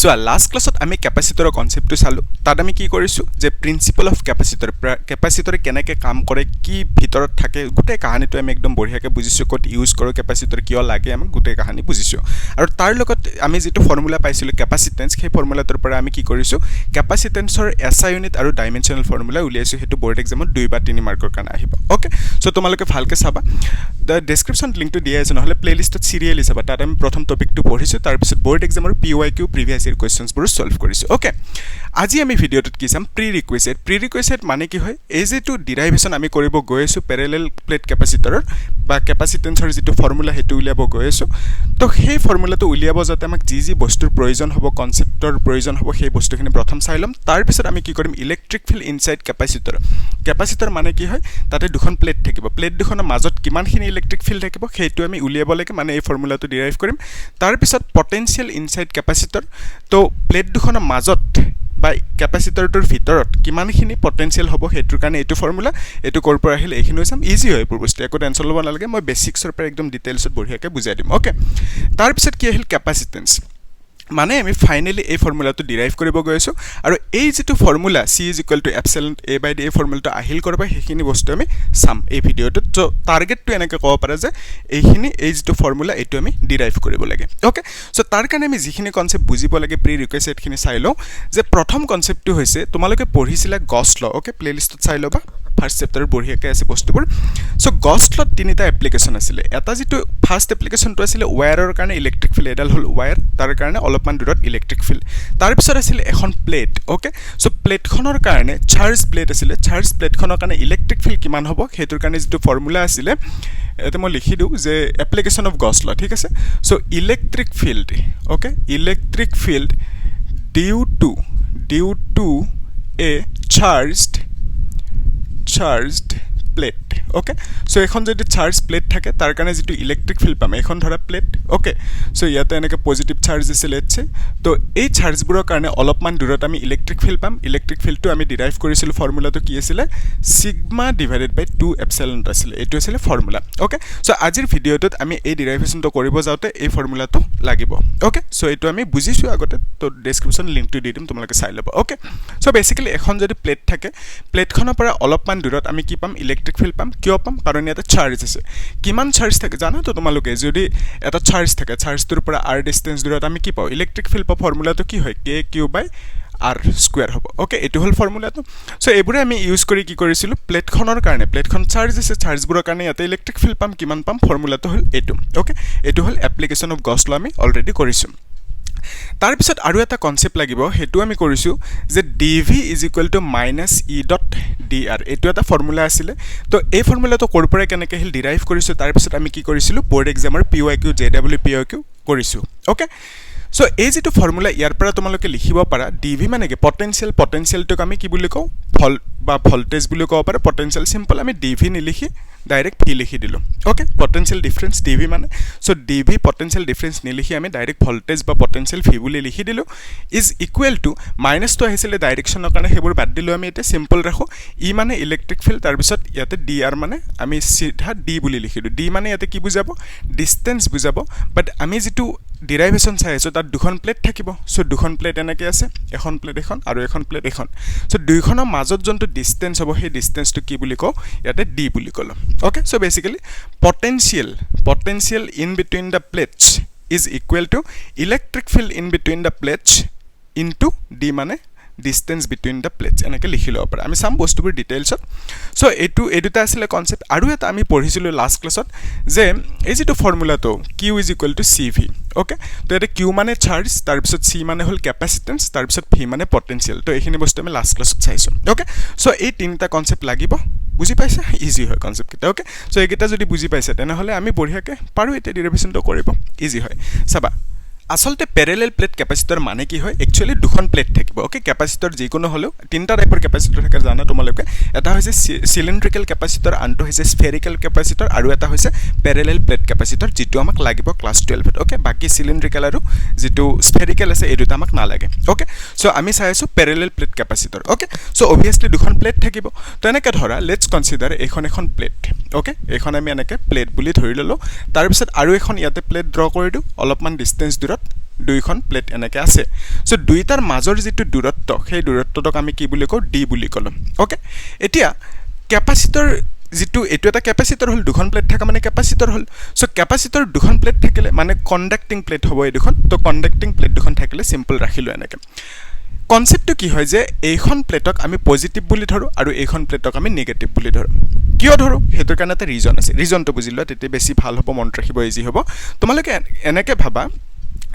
So last class আমি ক্যাপাসিটৰৰ কনসেপ্টটো চালো তাত আমি কি কৰিছো যে প্ৰিন্সিপল অফ ক্যাপাসিটৰ কেনেকৈ কাম কৰে কি ভিতৰত থাকে গোটেই কাহিনীটো আমি একদম বঢ়িয়াকৈ বুজিছো কত ইউজ কৰো ক্যাপাসিটৰ কিয় লাগে আমি গোটেই কাহিনী বুজিছো আৰু তাৰ লগত আমি যেটো ফৰ্মুলা পাইছিলো ক্যাপাসিটেন্স সেই ফৰ্মুলাটোৰ পৰা আমি কি কৰিছো ক্যাপাসিটেন্সৰ এসআই ইউনিট আৰু ডাইমেনশনাল ফৰ্মুলা উলিয়াইছো হেতু বোৰ্ড এক্সামত 2 বা 3 মাৰ্কৰ কাৰণে আহিব ওকে সো তোমালোকে ভালকৈ চাবা the description link to দিয়া আছে নহলে প্লেলিষ্টত সিৰিয়ালি চাবা তাত আমি প্ৰথম টপিকটো পঢ়িছো তাৰ পিছত বোৰ্ড এক্সামৰ PYQ প্ৰিভিয়াস ইয়াৰ কোৱেশ্চনছ বোৰ সলভ কৰিছো ওকে আজি আমি ভিডিওটোত কি চাম প্ৰি-ৰিকুৱেষ্ট মানে কি হয় এই যেটো ডেৰিভেশ্যন আমি কৰিব গৈছো প্যাৰেলেল প্লেট ক্যাপাসিটৰৰ বা ক্যাপাসিটেন্সৰ যেটো ফৰ্মুলা হেতু উলিয়াব গৈছো তো সেই ফৰ্মুলাটো উলিয়াব যাতে আমাক যি বস্তুৰ প্ৰয়োজন হ'ব কনসেপ্টৰ প্ৰয়োজন হ'ব সেই বস্তুখিনি প্ৰথম চাই লম তাৰ পিছত আমি কি কৰিম ইলেক্ট্ৰিক ফিল্ড ইনসাইড ক্যাপাসিটৰ মানে কি হয় তাতে দুখন প্লেট থাকিব প্লেট দুখনৰ মাজত কিমানখিনি ইলেক্ট্ৰিক ফিল্ড থাকিব সেইটো আমি উলিয়াব লাগে মানে এই ফৰ্মুলাটো ডিৰাইভ কৰিম তাৰ পিছত পটেনশিয়াল ইনসাইড ক্যাপাসিটৰ তো প্লেট দুখনৰ মাজত বা ক্যাপাসিটৰটোৰ ভিতৰত কিমানখিনি পটেনশিয়াল হ'ব হেতুৰ কাৰণে এটো ফৰ্মুলা এটো কৰ পৰা আহিলে এইখিনি চাম ইজি হয় পূৰ্বস্তে একো টেনচন ল'ব নালাগে মই বেসিক্সৰ পৰা একদম ডিটেইলছত বঢ়িয়াকৈ বুজাই দিম ওকে তাৰ পিছত কি আহিল ক্যাপাসিটেন্স মানে আমি ফাইনালি এই ফৰ্মুলাটো ডিৰাইভ কৰিব গৈছো আৰু এই যেটো formula C = epsilon A / D এই ফৰ্মুলাটো আহিল কৰবা হেখিনি বস্তু আমি সাম এই ভিডিওটোত তো টাৰ্গেটটো এনেকৈ ক'ব পাৰা যে এইখিনি এই যেটো ফৰ্মুলা এটো আমি ডিৰাইভ কৰিব লাগে ওকে সো তাৰ কাৰণে আমি যিখিনি কনসেপ্ট বুজিব লাগে প্ৰি ৰিকুৱেষ্ট খিনি চাই লও যে প্ৰথম কনসেপ্টটো হৈছে তোমালোকে পঢ়িছিলা গছ ল ওকে প্লেলিষ্টত চাই লবা ফার্স্ট চ্যাপ্টার বঢ়িয়াকৈ আছে বস্তুবোৰ সো গছ লত তিনিটা এপ্লিকেশন আছিল এটা যেটো ফাৰ্স্ট এপ্লিকেশনটো আছিল ওয়্যাৰৰ কাৰণে ইলেক্ট্ৰিক ফিল্ড এডাল হল ওয়্যাৰ তাৰ কাৰণে অলপমান দূৰত ইলেক্ট্ৰিক ফিল্ড তাৰ পিছত আছিল এখন প্লেট ওকে সো প্লেটখনৰ কাৰণে চাৰ্জ প্লেট আছিল চাৰ্জ প্লেটখনৰ কাৰণে ইলেক্ট্ৰিক ফিল্ড কিমান হ'ব হেতুৰ কাৰণে যেটো ফৰ্মুলা আছিল এতে মই লিখি দিও যে এপ্লিকেশন অফ গছ ল ঠিক আছে so electric field okay electric field due to a charged plate okay so এখন যদি চার্জ প্লেট থাকে তার কারণে যেটো ইলেক্ট্রিক ফিল্ড পাম এখন ধৰা প্লেট ওকে সো ইয়াতে এনেকে পজিটিভ চাৰ্জ আছে লেটছে তো এই চাৰ্জবোৰৰ কাৰণে অলপমান দূৰত আমি ইলেক্ট্ৰিক ফিল্ড পাম ইলেক্ট্ৰিক ফিল্ডটো আমি ডিৰাইভ কৰিছিল ফৰ্মুলাটো কি আছিল সিগমা ডিভাইডেড বাই 2 এপসিলন আছিল এটো আছিল ফৰ্মুলা ওকে সো আজিৰ ভিডিওটোত আমি এই ডেৰিভেশনটো কৰিব যাওতে এই ফৰ্মুলাটো লাগিব ওকে সো এটো আমি বুজিছো আগতে তো ডেসক্ৰিপচন লিংকটো দি দিম তোমালোকে চাই লবা ওকে সো বেসিক্যালি এখন যদি প্লেট থাকে প্লেটখনৰ পৰা অলপমান দূৰত আমি কি পাম ইলেক্ট্ৰিক ফিল্ড পাম কিয় পাম কাৰণ ইয়াতে চাৰ্জ আছে কিমান চাৰ্জ থাকে জানা তো তোমালোকে যদি এটা চাৰ্জ থাকে চাৰ্জটোৰ পৰা r ডিসটেন্স দূৰত আমি কি পাও ইলেক্ট্ৰিক ফিল্ড পা ফৰ্মুলাটো কি হয় k/r² হ'ব ওকে এটো হল ফৰ্মুলাটো সো এবোৰে আমি ইউজ কৰি কি কৰিছিলো প্লেটখনৰ কাৰণে প্লেটখন চাৰ্জ আছে চাৰ্জবোৰৰ কাৰণে ইয়াতে ইলেক্ট্ৰিক ফিল্ড পাম কিমান পাম ফৰ্মুলাটো হল এটো ওকে এটো হল এপ্লিকেশন অফ গছ ল আমি অলৰেডি কৰিছো তাৰ পিছত আৰু এটা কনসেপ্ট লাগিব হেতু আমি কৰিছো যে dv - e.dr এটো এটা ফৰ্মুলা আছিল তো এই ফৰ্মুলাটো কৰ পৰা কেনেকৈ হিল ডিৰাইভ কৰিছো তাৰ পিছত আমি কি কৰিছিলো বোৰ্ড এক্সামৰ PYQ JWPYQ কৰিছো ওকে সো এই যেটো ফৰ্মুলা ইয়াৰ পৰা তোমালোকে লিখিব পাৰা dv মানে কি পটেনশিয়ালটোক আমি কি বুলি কও ভোল্ট বা ভোল্টেজ বুলি কও পাৰা পটেনশিয়াল সিম্পল আমি dv নিলিখি ডাইরেক্ট v লিখি দিলো ওকে পটেনশিয়াল ডিফারেন্স dv মানে সো dv পটেনশিয়াল ডিফারেন্স নিলিখি আমি ডাইরেক্ট ভোল্টেজ বা পটেনশিয়াল v বুলি লিখি দিলো ইজ ইকুৱেল টু মাইনাস তো আহিছিলে ডাইৰেকশনৰ কাৰণে হেবোৰ বাদ দিলো আমি এটা সিম্পল ৰাখো ই মানে ইলেক্ট্ৰিক ফিল্ড তাৰ পিছত ইয়াতে dr মানে আমি সিধা d বুলি লিখিলো d মানে ইয়াতে কি বুজাব ডিসটেন্স বুজাব বাট আমি যেটো ডেৰিভেশন চাই আছো তাত দুখন প্লেট থাকিব সো দুখন প্লেট এনেকৈ আছে এখন প্লেট এখন আৰু এখন প্লেট এখন সো দুইখনৰ মাজত যোনটো ডিসটেন্স হ'ব সেই ডিসটেন্সটো কি বুলি কও ইয়াতে d বুলি কলো okay so basically potential in between the plates is equal to electric field in between the plates into d মানে distance between the plates এনেকৈ লিখিলো পাৰা আমি সাম বস্তুবোৰ ডিটেইলছত সো এডুটা আছিল কনসেপ্ট আৰু এটা আমি পঢ়িছিলো লাষ্ট ক্লাছত যে এই যেটো ফৰ্মুলাটো q = cv ওকে তো এটা q মানে চাৰ্জ তাৰ পিছত c মানে হল ক্যাপাসিটেন্স তাৰ পিছত v মানে পটেনশিয়াল তো এইখিনি বস্তু আমি লাষ্ট ক্লাছত চাইছো ওকে সো এই তিনটা কনসেপ্ট লাগিব বুজি পাইছা ইজি হয় কনসেপ্ট কিটা ওকে সো এইকেইটা যদি বুজি পাইছা তেনেহলে আমি বঢ়িয়াকৈ পাৰো এটা ডেৰিভেশনটো কৰিব ইজি হয় চাবা আসলতে প্যাৰেলেল প্লেট ক্যাপাসিটৰ মানে কি হয় একচুয়ালি দুখন প্লেট থাকিব ওকে ক্যাপাসিটৰ যিকোনো হলো তিনটা টাইপৰ ক্যাপাসিটৰ থাকে জানা তোমালোকে এটা হৈছে সিলিন্ড্ৰিকেল ক্যাপাসিটৰ আনটো হৈছে স্ফেৰিকেল ক্যাপাসিটৰ আৰু এটা হৈছে প্যাৰেলেল প্লেট ক্যাপাসিটৰ যেটো আমাক লাগিব ক্লাস 12 ত ওকে বাকি সিলিন্ড্ৰিকেল আৰু যেটো স্ফেৰিকেল আছে এই দুটা আমাক নালাগে ওকে সো আমি চাই আছো প্যাৰেলেল প্লেট ক্যাপাসিটৰ ওকে সো অবভিয়াসলি দুখন প্লেট থাকিব তো এনেকৈ ধৰা লেটস কনসিডাৰ এখন প্লেট ওকে এখন আমি এনেকৈ প্লেট বুলি ধৰি ললো তাৰ পিছত আৰু এখন ইয়াতে প্লেট ড্ৰ কৰি দিও অলপমান ডিসটেন্স দূৰত দুইখন প্লেট এনেকে আছে সো দুইটাৰ মাজৰ যেটো দূৰত্ব সেই দূৰত্বটোক আমি কি বুলি কও d বুলি কলো ওকে এতিয়া ক্যাপাসিটৰ যেটো এটো এটা ক্যাপাসিটৰ হল দুখন প্লেট থাকা মানে ক্যাপাসিটৰ হল সো ক্যাপাসিটৰ দুখন প্লেট থাকিলে মানে কন্ডাক্টিং প্লেট হ'ব এই দুখন তো কন্ডাক্টিং প্লেট দুখন থাকিলে সিম্পল ৰাখিলো এনেকে কনসেপ্টটো কি হয় যে এইখন প্লেটক আমি পজিটিভ বুলি ধৰো আৰু এইখন প্লেটক আমি নেগেটিভ বুলি ধৰো কিয় ধৰো হেতুৰ কাৰণে এটা ৰিজন আছে ৰিজনটো বুজিলো তেতিয়া বেছি ভাল হ'ব মন ৰাখিব ইজি হ'ব তোমালোকে এনেকে ভাবা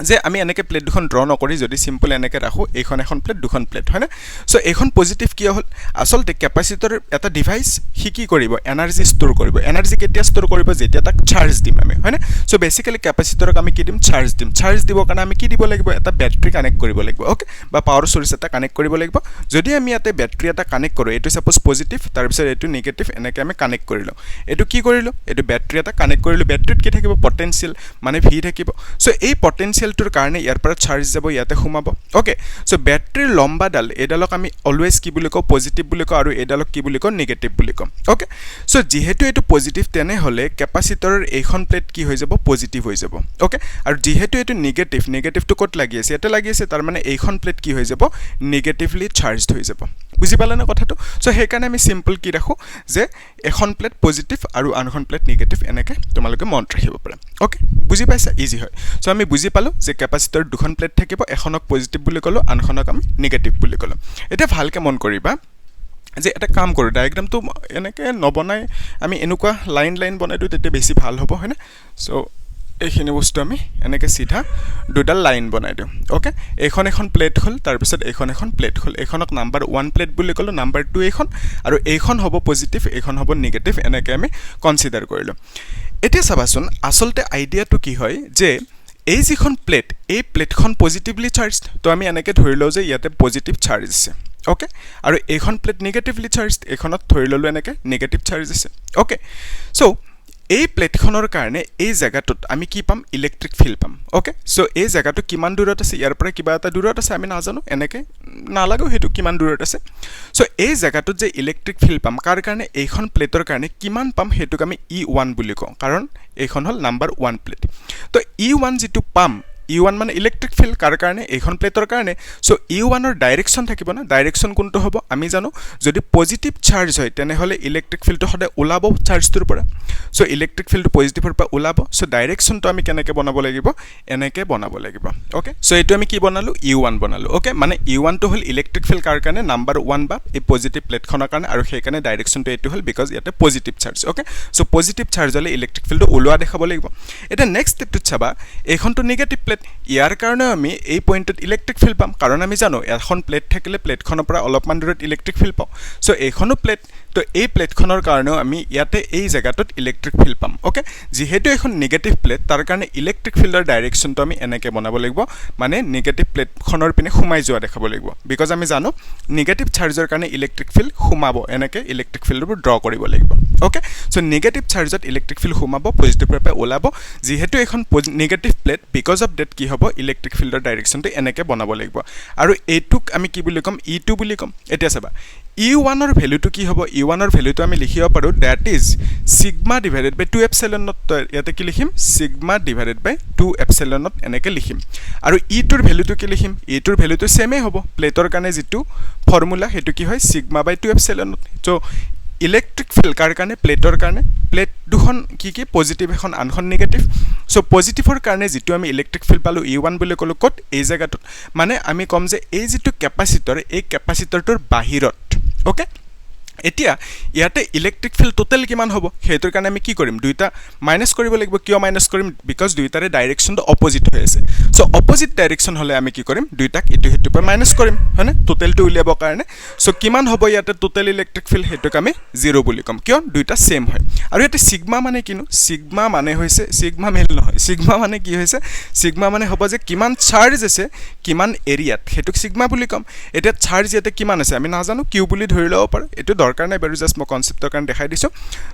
যে আমি এনেকে প্লেট দুখন ড্ৰ নকৰি যদি সিম্পল এনেকে ৰাখো এইখন এখন প্লেট দুখন প্লেট হয় না সো এইখন পজিটিভ কি হল আসলতে ক্যাপাসিটৰ এটা ডিভাইস হি কি কৰিব এনাৰ্জি ষ্টৰ কৰিব এনাৰ্জি কেতিয়া ষ্টৰ কৰিব যেতিয়া তাক চাৰ্জ দিম আমি হয় না সো বেসিক্যালি ক্যাপাসিটৰক আমি কি দিম চাৰ্জ দিবৰ কাৰণে আমি কি দিব লাগিব এটা বেটাৰি কানেক্ট কৰিব লাগিব ওকে বা পাৱাৰ সোৰ্স এটা কানেক্ট কৰিব লাগিব যদি আমি ইয়াতে বেটাৰি এটা কানেক্ট কৰো এটো সাপোজ পজিটিভ তাৰ পিছত এটো নেগেটিভ এনেকে আমি কানেক্ট কৰিলো এটো কি কৰিলো এটো বেটাৰি এটা কানেক্ট কৰিলো বেটাৰিত কি থাকিব পটেনশিয়াল মানে ভি থাকিব সো এই পটেনশিয়াল তোৰ কাৰণে ইয়াৰ পৰা চাৰ্জ যাব ইয়াতে খুমাব ওকে সো ব্যাটাৰিৰ লম্বা ডাল এডালক আমি অলৱেজ কি বুলি কও পজিটিভ বুলি কও আৰু এডালক কি বুলি কও নেগেটিভ বুলি কও ওকে সো যেহেতু এটো পজিটিভ তেনে হলে ক্যাপাসিটৰৰ এইখন প্লেট কি হৈ যাব পজিটিভ হৈ যাব ওকে আৰু যেহেতু এটো নেগেটিভ টু কত লাগি আছে এটা লাগি আছে তাৰ মানে এইখন প্লেট কি হৈ যাব নেগেটিভলি চাৰ্জড হৈ যাব বুজি পালা না কথাটো সো সেই কাৰণে আমি সিম্পল কি ৰাখো যে এখন প্লেট পজিটিভ আৰু আনখন প্লেট নেগেটিভ এনেকে তোমালোকে মন ৰাখিব পাৰা ওকে বুজি পাইছা ইজি হয় সো আমি বুজি পালো যে ক্যাপাসিটৰ দুখন প্লেট থাকিব এখনক পজিটিভ বুলি কলো আনখনক আমি নেগেটিভ বুলি কলো এটা ভালকে মন কৰিবা যে এটা কাম কৰো ডায়াগ্ৰামটো এনেকে নবনাই আমি এনেকুৱা লাইন বনাই দিও তেতিয়া বেছি ভাল হ'ব হয়নে সো এইখিনি বস্তু আমি এনেকে সিধা দুডাল লাইন বনাই দিও ওকে এখন প্লেট হল তাৰ পিছত এখন প্লেট হল এখনক নাম্বাৰ 1 প্লেট বুলি কলো নাম্বাৰ 2 এখন আৰু এইখন হ'ব পজিটিভ এইখন হ'ব নেগেটিভ এনেকে আমি কনসিডাৰ কৰিলো এতিয়া চাবাচোন আসলতে আইডিয়াটো কি হয় যে এই যিখন প্লেট এই প্লেটখন পজিটিভলি চাৰ্জড তো আমি এনেকে ধৰি লও যে ইয়াতে পজিটিভ চাৰ্জ আছে ওকে আৰু এইখন প্লেট নেগেটিভলি চাৰ্জড এখনত ধৰি ললো এনেকে নেগেটিভ চাৰ্জ আছে ওকে সো এই প্লেটখনৰ কাৰণে এই জায়গাটোত আমি কি পাম ইলেক্ট্ৰিক ফিল্ড পাম ওকে সো এই জায়গাটো কিমান দূৰত আছে ইয়াৰ পৰা কিবা এটা দূৰত আছে আমি নাজানো এনেকে নালাগো হেতু কিমান দূৰত আছে সো এই জায়গাটোত যে ইলেক্ট্ৰিক ফিল্ড পাম কাৰ কাৰণে এইখন প্লেটৰ কাৰণে কিমান পাম হেতুক আমি E1 বুলি কওঁ কাৰণ এইখন হল নাম্বাৰ 1 প্লেট তো E1 যেটো পাম E1 মানে ইলেক্ট্ৰিক ফিল্ড কাৰ কাৰণে এইখন প্লেটৰ কাৰণে সো E1 ৰ ডাইৰেকশন থাকিব না ডাইৰেকশন কোনটো হ'ব আমি জানো যদি পজিটিভ চাৰ্জ হয় তেনে হলে ইলেক্ট্ৰিক ফিল্ডটো হদে ওলাব চাৰ্জটোৰ পৰা সো ইলেক্ট্ৰিক ফিল্ডটো পজিটিভৰ পৰা ওলাব সো ডাইৰেকশনটো আমি কেনেকে বনাব লাগিব এনেকে বনাব লাগিব ওকে সো এটো আমি কি বনালো E1 বনালো ওকে মানে E1 টো হল ইলেক্ট্ৰিক ফিল্ড কাৰ কাৰণে নাম্বাৰ 1 বা এই পজিটিভ প্লেটখনৰ কাৰণে আৰু সেই কাৰণে ডাইৰেকশনটো এটো হল বিকজ ইয়াতে positive charge okay so positive charge হলে ইলেক্ট্ৰিক ফিল্ডটো ওলোৱা দেখাব লাগিব এটা নেক্সট স্টেপটো চাবা এইখনটো নেগেটিভ প্লেট ইয়াৰ কাৰণে আমি এই পইণ্টত ইলেক্ট্ৰিক ফিল্ড পাম কাৰণ আমি জানো এখন প্লেট থাকিলে প্লেটখনৰ পৰা অলপমান দূৰত ইলেক্ট্ৰিক ফিল্ড পাও সো এইখনো প্লেট তো এই প্লেটখনৰ কাৰণে আমি ইয়াতে এই জায়গাটোত ইলেক্ট্ৰিক ফিল্ড পাম ওকে যেহেতু এখন নেগেটিভ প্লেট তাৰ কাৰণে ইলেক্ট্ৰিক ফিল্ডৰ ডাইৰেকশনটো আমি এনেকে বনাব লাগিব মানে নেগেটিভ প্লেটখনৰ পিনে খুমাই যোৱা দেখাব লাগিব বিকজ আমি জানো নেগেটিভ চাৰ্জৰ কাৰণে ইলেক্ট্ৰিক ফিল্ড খুমাব এনেকে ইলেক্ট্ৰিক ফিল্ডবোৰ ড্ৰ কৰিব লাগিব ওকে সো নেগেটিভ চাৰ্জত ইলেক্ট্ৰিক ফিল্ড খুমাব পজিটিভৰ পৰা ওলাব যেহেতু এখন negative plate because of that কি হ'ব ইলেক্ট্ৰিক ফিল্ডৰ ডাইৰেকশনটো এনেকে বনাব লাগিব আৰু এইটোক আমি কি বুলি কম E2 বুলি কম এতিয়া চাবা E1 ৰ ভ্যালুটো কি হ'ব E1 ৰ ভ্যালুটো আমি লিখিব পাৰো that is sigma divided by 2 epsilon naught ইয়াতে কি লিখিম sigma divided by 2 epsilon naught এনেকে লিখিম আৰু E2 ৰ ভ্যালুটো কি লিখিম E2 ৰ ভ্যালুটো সেমে হ'ব প্লেটৰ কাৰণে যেটো ফৰ্মুলা হেতু কি হয় sigma by 2 epsilon not so electric field কাৰ কাৰণে প্লেটৰ কাৰণে প্লেট দুখন কি পজিটিভ এখন আনখন নেগেটিভ সো পজিটিভৰ কাৰণে যেটো আমি ইলেক্ট্ৰিক ফিল্ড পালো E1 বুলি কলো কত এই জায়গাটোত মানে আমি কম যে এই যেটো ক্যাপাসিটৰ এই ক্যাপাসিটৰটোৰ বাহিৰত ওকে এতিয়া ইয়াতে ইলেক্ট্ৰিক ফিল্ড টোটাল কিমান হ'ব হেতুৰ কাৰণে আমি কি কৰিম দুইটা মাইনাস কৰিব লাগিব কিয় মাইনাস কৰিম বিকজ দুইটাৰে ডাইৰেকশনটো অপোজিট হৈ আছে সো অপোজিট ডাইৰেকশন হলে আমি কি কৰিম দুইটাক ইটো হেতুৰ পৰা মাইনাস কৰিম হয়নে টোটালটো উলিয়াব কাৰণে সো কিমান হ'ব ইয়াতে টোটাল ইলেক্ট্ৰিক ফিল্ড হেতুক আমি 0 বুলি কম কিয় দুইটা সেম হয় আৰু ইয়াতে সিগমা মানে কিনো সিগমা মানে হৈছে সিগমা মেল নহয় সিগমা মানে কি হৈছে সিগমা মানে হ'ব যে কিমান চাৰ্জ আছে কিমান এৰিয়াত হেতুক সিগমা বুলি কম এটা চাৰ্জ ইয়াতে কিমান আছে আমি নাজানো কিউ বুলি ধৰি লও পাৰো এটো দৰকাৰ নাই বাৰু জাস্ট মই কনসেপ্টৰ কাৰণে দেখাই দিছো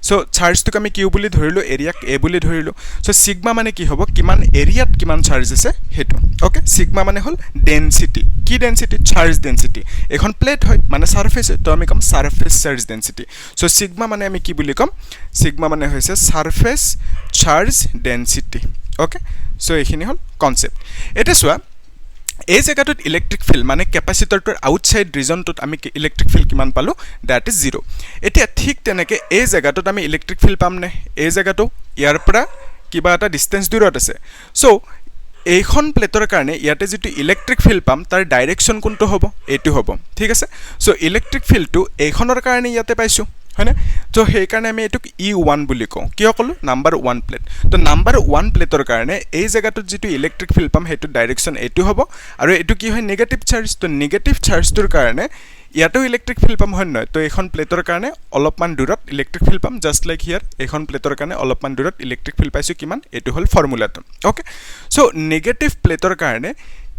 সো চাৰ্জটো আমি কিউ বুলি ধৰিলো এৰিয়াক এ বুলি ধৰিলো সো সিগমা মানে কি হ'ব কিমান এৰিয়াত কিমান চাৰ্জ আছে হেতু ওকে সিগমা মানে হল ডেনসিটি কি ডেনসিটি চাৰ্জ ডেনসিটি এখন প্লেট হয় মানে সাৰফেস তো আমি কম surface charge density so sigma মানে আমি কি বুলি কম সিগমা মানে হৈছে surface charge density okay so এইখিনি হল কনসেপ্ট এটা সোয়া এই জায়গাটোত ইলেক্ট্রিক ফিল্ড মানে ক্যাপাসিটৰটোৰ আউটসাইড ৰিজনটোত আমি ইলেক্ট্রিক ফিল্ড কিমান পালো দ্যাট ইজ 0 এতিয়া ঠিক তেনেকে এই জায়গাটোত আমি ইলেক্ট্রিক ফিল্ড পাম নে এই জায়গাটো ইয়াৰ পৰা কিবা এটা ডিসটেন্স দূৰত আছে সো এইখন প্লেটৰ কাৰণে ইয়াতে যেটো ইলেক্ট্ৰিক ফিল্ড পাম তাৰ ডাইৰেকশন কোনটো হ'ব এটো হ'ব ঠিক আছে সো ইলেক্ট্ৰিক ফিল্ডটো এইখনৰ কাৰণে ইয়াতে পাইছো হয়নে তো সেই কাৰণে আমি এটুক E1 বুলি কওঁ কিয় কলো নাম্বাৰ 1 প্লেট তো নাম্বাৰ 1 প্লেটৰ কাৰণে এই জায়গাটোত যেটো ইলেক্ট্ৰিক ফিল্ড পাম হেতু ডাইৰেকশন এটো হ'ব আৰু এটো কি হয় নেগেটিভ চাৰ্জ তো নেগেটিভ চাৰ্জটোৰ কাৰণে ইয়াতো ইলেক্ট্ৰিক ফিল্ড পাম হয় নহয় তো এখন প্লেটৰ কাৰণে অলপমান দূৰত ইলেক্ট্ৰিক ফিল্ড পাম জাস্ট লাইক হিয়াৰ এখন প্লেটৰ কাৰণে অলপমান দূৰত ইলেক্ট্ৰিক ফিল্ড পাইছো কিমান এটো হল ফৰ্মুলাটো ওকে সো নেগেটিভ প্লেটৰ কাৰণে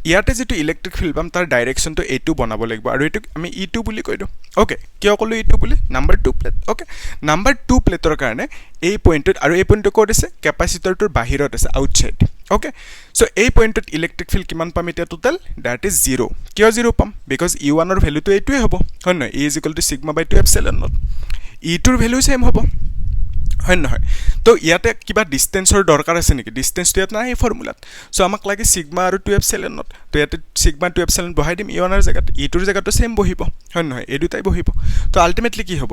ইয়াতে যেটো ইলেক্ট্ৰিক ফিল্ড পাম তাৰ ডাইৰেকশনটো এটো বনাব লাগিব আৰু এটো আমি E2 বুলি কৈ দিও ওকে কিয় কলো E2 বুলি নাম্বাৰ 2 প্লেট ওকে নাম্বাৰ 2 প্লেটৰ কাৰণে এই পইণ্টত আৰু এই পইণ্টটো ক'ত আছে ক্যাপাসিটৰটোৰ বাহিৰত আছে আউটসাইড ওকে সো এই পইণ্টত ইলেক্ট্রিক ফিল্ড কিমান পাম এতিয়া টোটাল দ্যাট ইজ 0 কিয় 0 পাম বিকজ E1 ৰ ভ্যালুটো এটোই হ'ব হয় নহয় E = sigma by 2 epsilon naught E2 ৰ ভ্যালু সেম হ'ব হয় নহয় তো ইয়াতে কিবা ডিসটেন্সৰ দৰকাৰ আছে নেকি ডিসটেন্সটো ইয়াত নাই ফৰ্মুলাত সো আমাক লাগে সিগমা আৰু 2 এপসিলন নট তো ইয়াতে সিগমা 2 এপসিলন বহাই দিম E1 ৰ জায়গাত E2 ৰ জায়গাটো সেম বহিব হয় নহয় এই দুটাই বহিব তো আলটিমেটলি কি হ'ব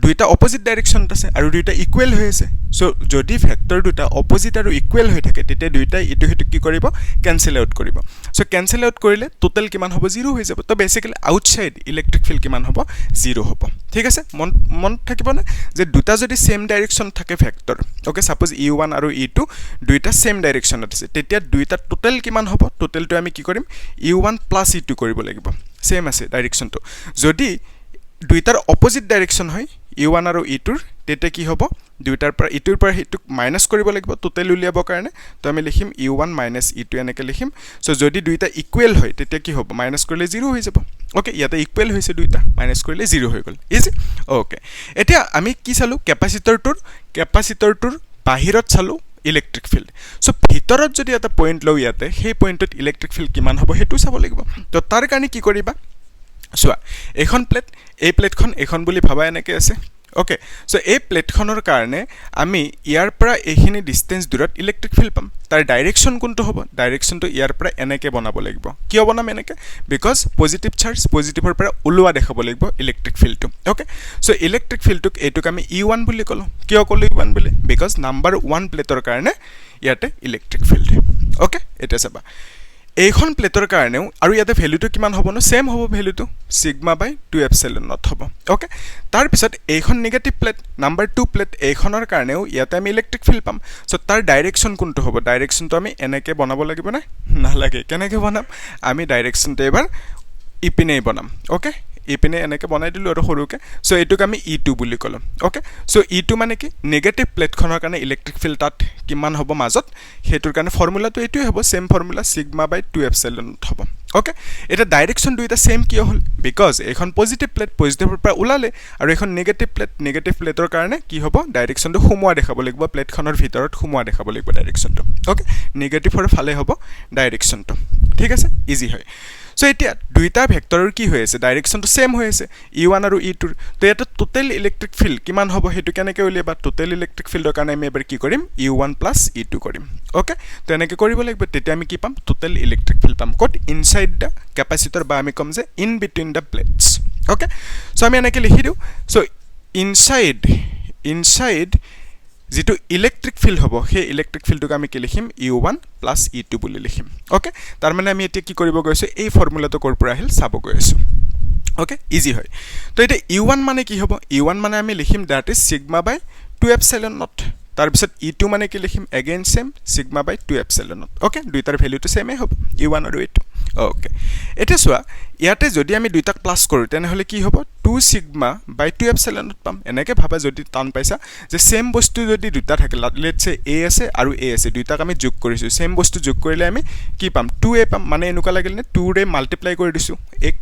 দুইটা অপোজিট ডাইৰেকশনত আছে আৰু দুইটা ইকুৱেল হৈ আছে সো যদি ভেক্টৰ দুটা অপোজিট আৰু ইকুৱেল হৈ থাকে তেতিয়া দুইটাই ইটো হিটো কি কৰিব ক্যান্সেল আউট কৰিব সো ক্যান্সেল আউট কৰিলে টোটাল কিমান হ'ব 0 হৈ যাব তো বেসিক্যালি আউটসাইড ইলেক্ট্রিক ফিল্ড কিমান হ'ব 0 হ'ব ঠিক আছে মন থাকিব না যে দুটা যদি সেম ডাইৰেকশন থাকে ভেক্টৰ ওকে সাপোজ E1 আৰু E2 দুইটা সেম ডাইৰেকশনত আছে তেতিয়া দুইটা টোটাল কিমান হ'ব টোটালটো আমি কি কৰিম E1 + E2 কৰিব লাগিব সেম আছে ডাইৰেকশনটো যদি দুইটাৰ অপোজিট ডাইৰেকশন হয় E1 আৰু E2 তেতিয়া কি হ'ব দুইটাৰ পৰা E2 ৰ পৰা হিটো মাইনাস কৰিব লাগিব টোটাল উলিয়াব কাৰণে তো আমি লিখিম E1 - E2 এনেকে লিখিম সো যদি দুইটা ইকুৱেল হয় তেতিয়া কি হ'ব মাইনাস কৰিলে 0 হৈ যাব ওকে ইয়াতে ইকুৱেল হৈছে দুইটা মাইনাস কৰিলে 0 হৈ গল ইজি ওকে এতিয়া আমি কি চালো ক্যাপাসিটৰটোৰ বাহিৰত চালো ইলেক্ট্ৰিক ফিল্ড সো ভিতৰত যদি এটা পইণ্ট লও ইয়াতে সেই পইণ্টত ইলেক্ট্ৰিক ফিল্ড কিমান হ'ব হেতু চাব লাগিব তো তাৰ কাৰণে কি কৰিবা সোৱা এখন প্লেট এই প্লেটখন এখন বুলি ভাবা এনেকে আছে ওকে সো এই প্লেটখনৰ কাৰণে আমি ইয়াৰ পৰা এইখিনি ডিসটেন্স দূৰত ইলেক্ট্ৰিক ফিল্ড পাম তাৰ ডাইৰেকশন কোনটো হ'ব ডাইৰেকশনটো ইয়াৰ পৰা এনেকে বনাব লাগিব কিয় বনাম এনেকে বিকজ পজিটিভ চাৰ্জ পজিটিভৰ পৰা ওলোৱা দেখাব লাগিব ইলেক্ট্রিক ফিল্ডটো ওকে সো ইলেক্ট্রিক ফিল্ডটোক এটোক আমি E1 বুলি কলো কিয় কলো E1 বুলি বিকজ নাম্বাৰ 1 প্লেটৰ কাৰণে ইয়াতে ইলেক্ট্ৰিক ফিল্ড ওকে এটা চাবা এইখন প্লেটৰ কাৰণেও আৰু ইয়াতে ভ্যালুটো কিমান হ'ব ন সেম হ'ব ভ্যালুটো সিগমা বাই 2 এপসিলন নট হ'ব ওকে তাৰ পিছত এইখন নেগেটিভ প্লেট নাম্বাৰ 2 প্লেট এইখনৰ কাৰণেও ইয়াতে আমি ইলেক্ট্ৰিক ফিল্ড পাম সো তাৰ ডাইৰেকশন কোনটো হ'ব ডাইৰেকশনটো আমি এনেকে বনাব লাগিব না নালাগে কেনেকে বনাম আমি ডাইৰেকশনটো এবাৰ ইপিনে বনাম ওকে ইপিনে এনেকে বনাই দিলো আৰু সৰুকে সো এটুক আমি E2 বুলি কলম ওকে সো E2 মানে কি নেগেটিভ প্লেটখনৰ কাৰণে ইলেক্ট্ৰিক ফিল্ড তাত কিমান হ'ব মাজত হেতুৰ কাৰণে ফৰ্মুলাটো এটোই হ'ব same formula sigma by 2 epsilon হ'ব ওকে এটা ডাইৰেকশন দুইটা সেম কিয় হল বিকজ এখন পজিটিভ প্লেট পজিটিভৰ পৰা ওলালে আৰু এখন নেগেটিভ প্লেটৰ কাৰণে কি হ'ব ডাইৰেকশনটো সুমুৱা দেখাব লাগিব প্লেটখনৰ ভিতৰত সুমুৱা দেখাব লাগিব ডাইৰেকশনটো ওকে নেগেটিভৰ ফালে হ'ব ডাইৰেকশনটো ঠিক আছে ইজি হয় সো এতিয়া দুইটা ভেক্টৰৰ কি হৈ আছে ডাইৰেকশনটো সেম হৈ আছে E1 আৰু E2 তো এটা টোটাল ইলেক্ট্ৰিক ফিল্ড কিমান হ'ব হেতু কেনেকে উলিয়াবা টোটাল ইলেক্ট্ৰিক ফিল্ডৰ কাৰণে আমি এবাৰ কি কৰিম E1 + E2 কৰিম ওকে তো এনেকে কৰিব লাগিব তেতিয়া আমি কি পাম টোটাল ইলেক্ট্ৰিক ফিল্ড পাম কত ইনসাইড দা ক্যাপাসিটৰ বা আমি কম যে in between the plates okay so আমি এনেকে লিখি দিও সো ইনসাইড যেটো ইলেক্ট্রিক ফিল্ড হ'ব সেই ইলেক্ট্রিক ফিল্ডক আমি কি লিখিম E1 + E2 বুলি লিখিম ওকে তাৰ মানে আমি এতিয়া কি কৰিব গৈছো এই ফৰ্মুলাটো কৰ পৰা আহিল চাব গৈছো ওকে ইজি হয় তো এটা E1 মানে কি হ'ব E1 মানে আমি লিখিম that is sigma by 2 epsilon naught তাৰ পিছত E2 মানে কি লিখিম again same sigma by 2 epsilon naught okay দুইটাৰ ভ্যালুটো সেমে হ'ব E1 আৰু E2 ওকে এটা সোৱা ইয়াতে যদি আমি দুইটাক প্লাস কৰো তেনে হলে কি হ'ব 2 সিগমা বাই 2 এপসিলন নট পাম এনেকে ভাবা যদি টান পাইছা যে সেম বস্তু যদি দুটা থাকে লেটস সে A আছে আৰু A আছে দুইটাক আমি যোগ কৰিছো সেম বস্তু যোগ কৰিলে আমি কি পাম 2A পাম মানে এনেকুৱা লাগিল নে 2 ৰে মাল্টিপ্লাই কৰি দিছো 1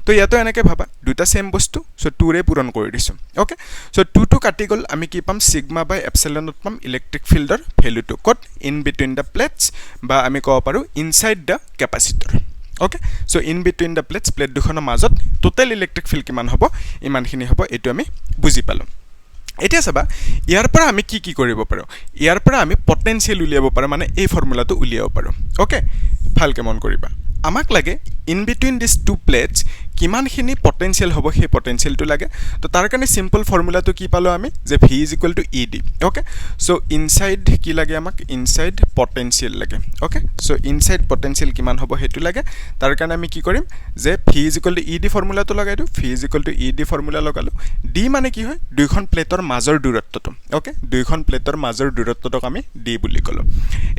তো ইয়াতো এনেকে ভাবা দুটা সেম বস্তু সো 2 ৰে পূৰণ কৰি দিছো ওকে সো 2 টু কাটি গল আমি কি পাম সিগমা বাই এপসিলন নট পাম ইলেক্ট্রিক ফিল্ডৰ ভ্যালুটো কত ইন বিটুইন দা প্লেটস বা আমি কব পাৰো inside the capacitor okay so in between the plates plate দুখনৰ মাজত টোটাল ইলেক্ট্রিক ফিল্ড কিমান হ'ব ইমানখিনি হ'ব এটো আমি বুজি পালো এতিয়া চাবা ইয়াৰ পৰা আমি কি কৰিব পাৰো ইয়াৰ পৰা আমি পটেনশিয়াল উলিয়াব পাৰো মানে এই ফৰ্মুলাটো উলিয়াব পাৰো ওকে ভালকে মন কৰিবা আমাক লাগে in between this two plates কিমানখিনি পটেনশিয়াল হ'ব সেই পটেনশিয়ালটো লাগে তো তাৰ কাৰণে সিম্পল ফৰ্মুলাটো কি পালো আমি যে v = ed okay so inside কি লাগে আমাক ইনসাইড পটেনশিয়াল লাগে ওকে সো ইনসাইড পটেনশিয়াল কিমান হ'ব হেতু লাগে তাৰ কাৰণে আমি কি কৰিম যে v = ed ফৰ্মুলাটো লগাই দিও v = ed ফৰ্মুলা লগালো d মানে কি হয় দুইখন প্লেটৰ মাজৰ দূৰত্বটো ওকে দুইখন প্লেটৰ মাজৰ দূৰত্বটোক আমি d বুলি কলো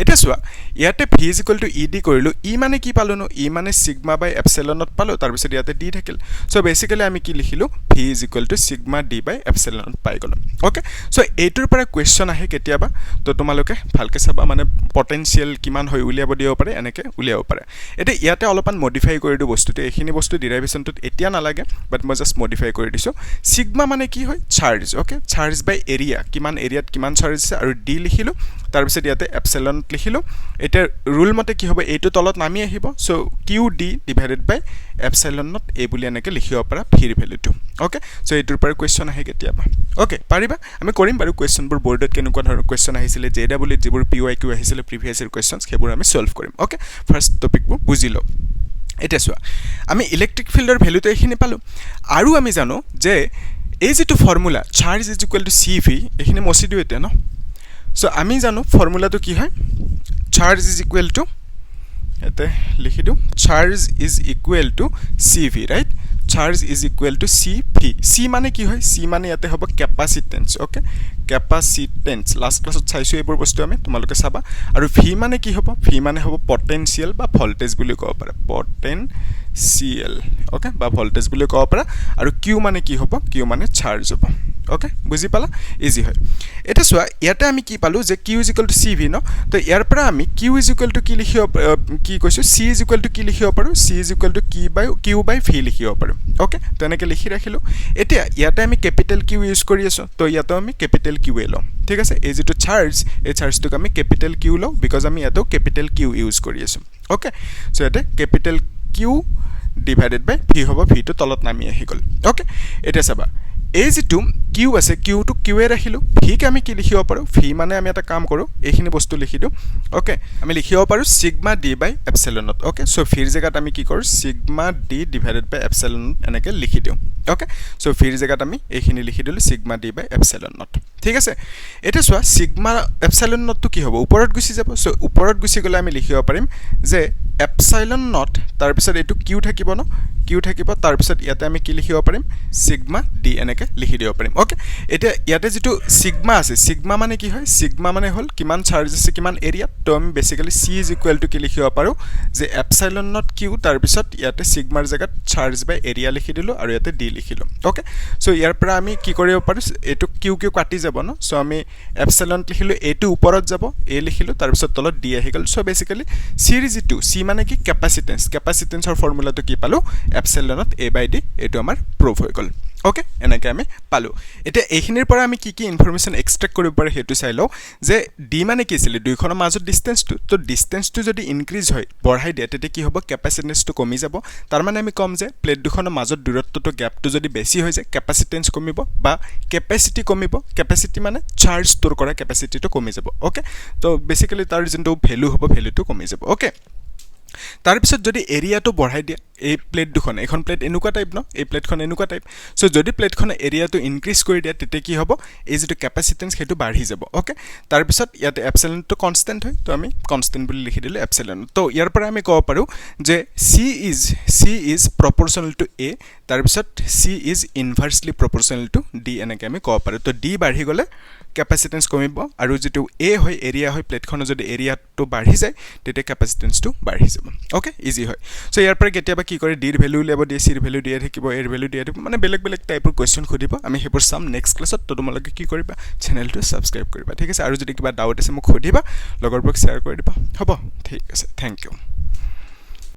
এটা চোৱা ইয়াতে v = ed কৰিলো e মানে কি পালো নো e মানে সিগমা বাই এপসিলনত পালো তাৰ পিছত ইয়াতে d থাকিল সো বেসিক্যালি আমি কি লিখিলো v = সিগমা d বাই এপসিলনত পাই গলো ওকে সো এইটোৰ পৰা কোৱেশ্চন আহে কেতিয়াবা তো তোমালোকে ভালকে চাবা মানে পটেনশিয়াল কিমান হয় উলিয়াব দিব পাৰে এনেকে উলিয়াব পাৰে এটা ইয়াতে অলপমান মডিফাই কৰি দিও বস্তুটো এখিনি বস্তু ডেৰিভেশনটোত এতিয়া নালাগে বাট মই জাস্ট মডিফাই কৰি দিছো সিগমা মানে কি হয় চাৰ্জ ওকে চাৰ্জ বাই এৰিয়া কিমান এৰিয়াত কিমান চাৰ্জ আছে আৰু d লিখিলো তাৰ পিছত ইয়াতে এপসিলন লিখিলো এটা ৰুল মতে কি হ'ব এইটো তলত নামি আহিব so qd divided by epsilon naught a বুলি এনেকে লিখিব পাৰা ফিৰ ভ্যালুটো ওকে সো এইটোৰ পৰা কোৱেশ্চন আহে কেতিয়াবা ওকে পাৰিবা আমি কৰিম বাৰু কোৱেশ্চনবোৰ বৰ্ডত কেনেকুৱা ধৰণৰ কোৱেশ্চন আহিছিলে জেডব্লিউ যিবোৰ pyq আহিছিলে প্ৰিভিয়াছ ইয়াৰ কোৱেশ্চনছ সেইবোৰ আমি সলভ কৰিম ওকে ফাৰ্স্ট টপিকবোৰ বুজিলো এটা চোৱা আমি ইলেক্ট্ৰিক ফিল্ডৰ ভ্যালুটো এখিনি পালো আৰু আমি জানো যে এই যেটো ফৰ্মুলা চাৰ্জ = cv এখিনি মছি দিও এটা ন সো আমি জানো ফৰ্মুলাটো কি হয় চাৰ্জ = এতে লিখি দিও charge = cv right charge = cv c মানে কি হয় c মানে ইয়াতে হ'ব ক্যাপাসিটেন্স ওকে ক্যাপাসিটেন্স লাস্ট ক্লাছত চাইছো এইবোৰ বস্তু আমি তোমালোকে চাবা আৰু v মানে কি হ'ব v মানে হ'ব পটেনশিয়াল বা ভোল্টেজ বুলি ক'ব পাৰা পটেনশিয়াল ওকে বা ভোল্টেজ বুলি ক'ব পাৰা আৰু q মানে কি হ'ব q মানে চাৰ্জ হ'ব ওকে বুজি পালা ইজি হয় এটা চোৱা ইয়াতে আমি কি পালো যে q = cv ন তো ইয়াৰ পৰা আমি q = কি লিখিব কি কৈছো c = কি লিখিব পাৰো c = q by v লিখিব পাৰো ওকে তো এনেকে লিখি ৰাখিলো এতিয়া ইয়াতে আমি ক্যাপিটাল q ইউজ কৰি আছো তো ইয়াতে আমি ক্যাপিটাল q লম ঠিক আছে এই যেটো চাৰ্জ এই চাৰ্জটোক আমি ক্যাপিটাল q লও বিকজ আমি ইয়াতে ক্যাপিটাল q ইউজ কৰি আছো ওকে সো ইয়াতে ক্যাপিটাল q ডিভাইডেড বাই v হ'ব v টো তলত নামি আহি গল ওকে এটা চাবা এই যেটো q আছে q টো q এ ৰাখিলো v কে আমি কি লিখিব পাৰো v মানে আমি এটা কাম কৰো এইখিনি বস্তু লিখি দিও ওকে আমি লিখিব পাৰো সিগমা d বাই এপসিলনত ওকে সো v জায়গাত আমি কি কৰো sigma d divided by epsilon এনেকে লিখি দিও ওকে সো v জায়গাত আমি এইখিনি লিখি দিলো সিগমা d বাই এপসিলনত ঠিক আছে এটা সোয়া সিগমা এপসিলন নট তো কি হ'ব ওপৰত গুছি যাব সো ওপৰত গুছি গলে আমি লিখিব পাৰিম যে এপসিলন নট তাৰ পিছত এটো q থাকিব ন q থাকিব তাৰ পিছত ইয়াতে আমি কি লিখিব পাৰিম সিগমা d এনেকে লিখি দিব পাৰিম ওকে এটা ইয়াতে যেটো সিগমা আছে সিগমা মানে কি হয় সিগমা মানে হল কিমান চাৰ্জ আছে কিমান এৰিয়া তো আমি বেসিক্যালি c = কি লিখিব পাৰো যে এপসিলন নট q তাৰ পিছত ইয়াতে সিগমাৰ জায়গাত চাৰ্জ বাই এৰিয়া লিখি দিলো আৰু ইয়াতে d লিখিলো ওকে সো ইয়াৰ পৰা আমি কি কৰিব পাৰো এটো q কাটি যাব ন সো আমি এপসিলন লিখিলো এটো ওপৰত যাব a লিখিলো তাৰ পিছত তলত d আহি গল সো বেসিক্যালি সিৰিজ টু c মানে কি ক্যাপাসিটেন্সৰ ফৰ্মুলাটো কি পালো এপসিলনত a বাই d এটো আমাৰ প্ৰুফ হৈ গল ওকে এনেকে আমি পালো এটা এইখিনিৰ পৰা আমি কি কি ইনফৰমেশন এক্সট্ৰাক্ট কৰিব পাৰো হেতু চাই লও যে d মানে কি আছিল দুইখনৰ মাজৰ ডিসটেন্সটো তো ডিসটেন্সটো যদি ইনক্ৰিজ হয় বঢ়াই দিয়ে তেতে কি হ'ব ক্যাপাসিটেন্সটো কমি যাব তাৰ মানে আমি কম যে প্লেট দুখনৰ মাজৰ দূৰত্বটো গ্যাপটো যদি বেছি হৈ যায় ক্যাপাসিটেন্স কমিব বা ক্যাপাসিটি কমিব ক্যাপাসিটি মানে চাৰ্জ ষ্টৰ কৰা ক্যাপাসিটিটো কমি যাব ওকে তো বেসিক্যালি তাৰ যোনটো ভ্যালু হ'ব ভ্যালুটো কমি যাব ওকে তাৰ পিছত যদি এৰিয়াটো বঢ়াই দিয়া এই প্লেট দুখন এখন প্লেট এনেকুৱা টাইপ ন এই প্লেটখন এনেকুৱা টাইপ সো যদি প্লেটখন এৰিয়াটো ইনক্ৰিজ কৰি দিয়া তেতে কি হ'ব এই যেটো ক্যাপাসিটেন্স হেতু বাঢ়ি যাব ওকে তাৰ পিছত ইয়াতে এপসিলনটো কনস্ট্যান্ট হয় তো আমি কনস্ট্যান্ট বুলি লিখি দিলে এপসিলন তো ইয়াৰ পৰা আমি ক'ব পাৰো যে c is proportional to a তাৰ পিছত c is inversely proportional to d এনেকে আমি ক'ব পাৰো তো d বাঢ়ি গলে ক্যাপাসিটেন্স কমিব আৰু যেটো a হয় এৰিয়া হয় প্লেটখনৰ যদি এৰিয়াটো বাঢ়ি যায় তেতে ক্যাপাসিটেন্সটো বাঢ়ি যাব ওকে ইজি হয় সো ইয়াৰ পৰা কেতিয়াবা কি কৰে d ৰ ভ্যালু লেব d c ৰ ভ্যালু দিয়া থাকিব a ৰ ভ্যালু দিয়া থাকিব মানে বেলেগ বেলেগ টাইপৰ কোৱেশ্চন খুদিব আমি হেবোৰ সাম নেক্সট ক্লাছত তো তোমালোকে কি কৰিবা চেনেলটো সাবস্ক্ৰাইব কৰিবা ঠিক আছে আৰু যদি কিবা ডাউট আছে মোক খুদিবা লগৰবোৰক শেয়াৰ কৰি দিবা হ'ব ঠিক আছে থ্যাংক ইউ